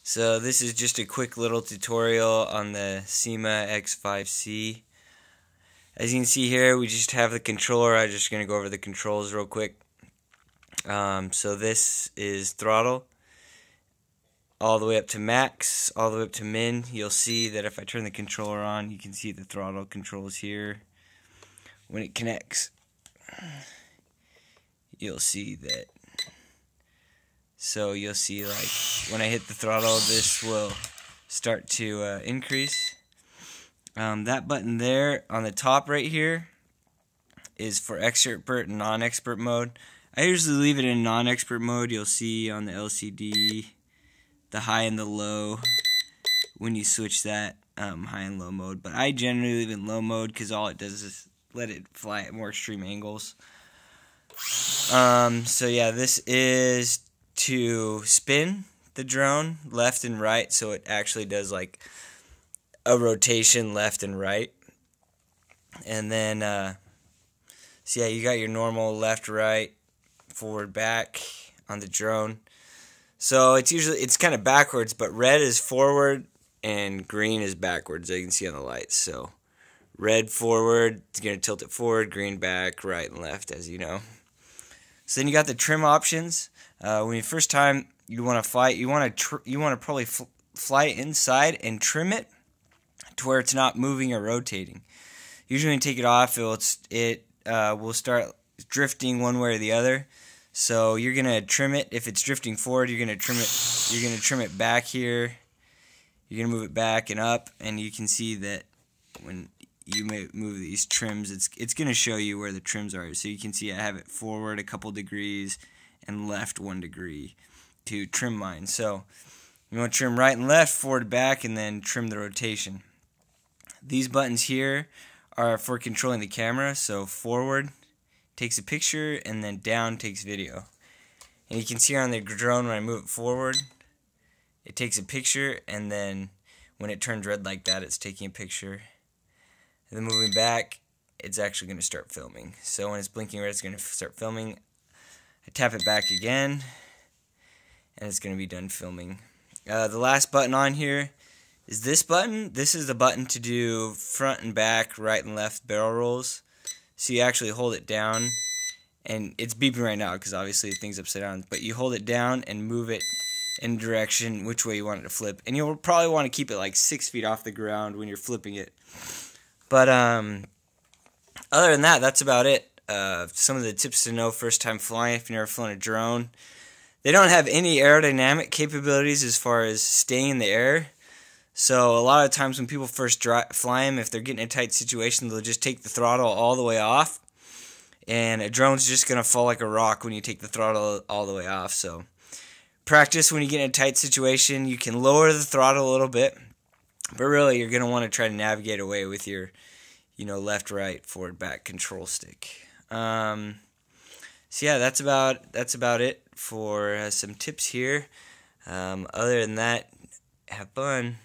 So this is just a quick little tutorial on the Syma X5C. As you can see here, we just have the controller. I'm just going to go over the controls real quick. So this is throttle all the way up to max, all the way up to min. You'll see that if I turn the controller on, you can see the throttle controls here. When it connects, you'll see that. So you'll see, like, when I hit the throttle, this will start to increase. That button there on the top right here is for expert and non-expert mode. I usually leave it in non-expert mode. You'll see on the LCD the high and the low when you switch that high and low mode. But I generally leave it in low mode because all it does is let it fly at more extreme angles. So yeah, this is to spin the drone left and right, so it actually does like a rotation left and right. And then so yeah, you got your normal left, right, forward, back on the drone. So it's kind of backwards, but red is forward and green is backwards, as you can see on the lights. So red forward, it's going to tilt it forward, green back, right and left, as you know. So then you got the trim options. When you first time you want to fly, you want to probably fly it inside and trim it to where it's not moving or rotating. Usually when you take it off, it will start drifting one way or the other. So you're gonna trim it. If it's drifting forward, you're gonna trim it. You're gonna trim it back here. You're gonna move it back and up, and you can see that when you move these trims, it's gonna show you where the trims are. So you can see I have it forward a couple degrees and left 1 degree to trim mine. So you want to trim right and left, forward, back, and then trim the rotation. These buttons here are for controlling the camera. So forward takes a picture, and then down takes video. And you can see on the drone when I move it forward, it takes a picture, and then when it turns red like that, it's taking a picture. And then moving back, it's actually going to start filming. So when it's blinking red, it's going to start filming. I tap it back again, and it's going to be done filming. The last button on here is this button. This is the button to do front and back, right and left barrel rolls. So you actually hold it down, and it's beeping right now because obviously the thing's upside down. But you hold it down and move it in direction which way you want it to flip. And you'll probably want to keep it like 6 feet off the ground when you're flipping it. But other than that, that's about it. Some of the tips to know first time flying if you've never flown a drone. They don't have any aerodynamic capabilities as far as staying in the air. So a lot of times when people first fly them, if they're getting in a tight situation, they'll just take the throttle all the way off. And a drone's just going to fall like a rock when you take the throttle all the way off. So practice when you get in a tight situation. You can lower the throttle a little bit. But really, you're going to want to try to navigate away with your, left, right, forward, back control stick. So yeah, that's about it for some tips here. Other than that, have fun.